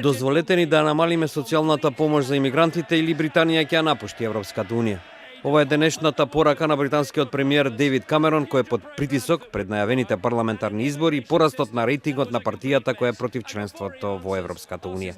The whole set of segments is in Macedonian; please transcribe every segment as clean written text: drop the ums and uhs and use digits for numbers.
Дозволете ни да намалиме социјалната помош за имигрантите или Британија ќе ја напушти Европската Унија. Ова е денешната порака на британскиот премиер Дейвид Камерон, кој е под притисок пред најавените парламентарни избори и порастот на рейтингот на партијата која е против членството во Европската Унија.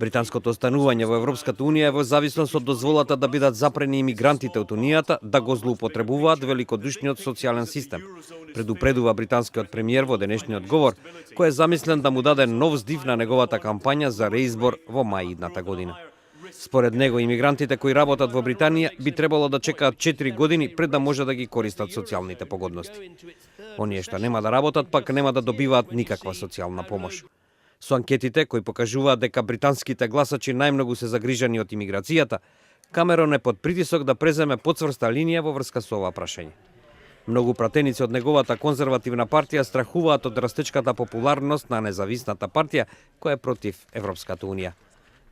Британското останување во Европската Унија е во зависност од дозволата да бидат запрени имигрантите од Унијата да го злоупотребуваат великодушниот социјален систем, предупредува британскиот премиер во денешниот говор, кој е замислен да му даде нов здив на неговата кампања за реизбор во мај идната година. Според него, имигрантите кои работат во Британија би требало да чекаат 4 години пред да може да ги користат социјалните погодности. Оние што нема да работат, пак нема да добиваат никаква социјална помош. Со анкетите кои покажуваат дека британските гласачи најмногу се загрижани од имиграцијата, Камерон е под притисок да преземе подцврста линија во врска со ова прашање. Многу пратеници од неговата конзервативна партија страхуваат од растечката популарност на независната партија која е против Европската Унија.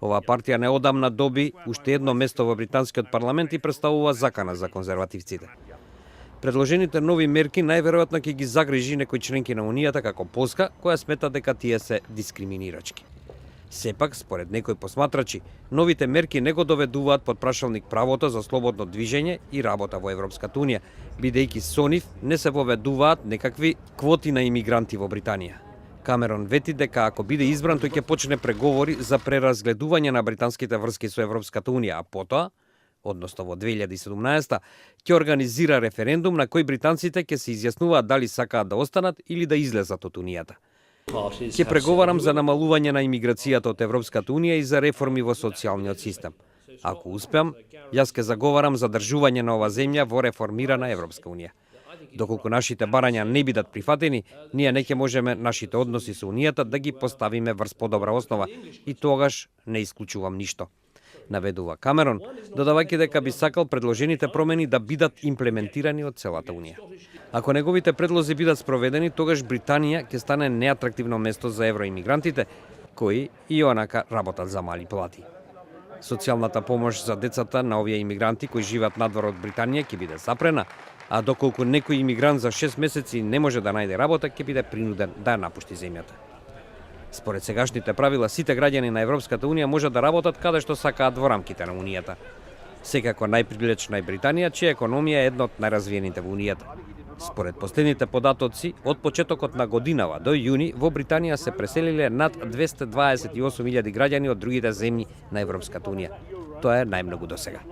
Оваа партија неодамна доби уште едно место во британскиот парламент и представува закана за конзервативците. Предложените нови мерки најверојатно ќе ги загрижи некои членки на Унијата како Полска, која смета дека тие се дискриминирачки. Сепак, според некои посматрачи, новите мерки не го доведуваат под прашалник правото за слободно движење и работа во Европската Унија, бидејќи со нив не се воведуваат некакви квоти на имигранти во Британија. Камерон вети дека ако биде избран, тој ќе почне преговори за преразгледување на британските врски со Европската Унија, а потоа, односно во 2017, ќе организира референдум на кој британците ќе се изјаснуваат дали сакаат да останат или да излезат од Унијата. Ќе преговарам за намалување на имиграцијата од Европската Унија и за реформи во социјалниот систем. Ако успеам, јас ќе заговарам за држување на ова земја во реформирана Европска Унија. Доколку нашите барања не бидат прифатени, ние не ќе можеме нашите односи со Унијата да ги поставиме врз подобра основа и тогаш не исклучувам ништо, наведува Камерон, додавајќи дека би сакал предложените промени да бидат имплементирани од целата Унија. Ако неговите предлози бидат спроведени, тогаш Британија ќе стане неатрактивно место за евроимигрантите, кои и онака работат за мали плати. Социјалната помош за децата на овие имигранти кои живеат надвор од Британија ќе биде запрена, а доколку некој имигрант за 6 месеци не може да најде работа, ќе биде принуден да ја напушти земјата. Според сегашните правила, сите граѓани на Европската Унија може да работат каде што сакаат во рамките на Унијата. Секако најприлична е Британија, чија економија е една од најразвиените во Унијата. Според последните податоци, од почетокот на годинава до јуни во Британија се преселиле над 228.000 граѓани од другите земји на Европската Унија. Тоа е најмногу досега.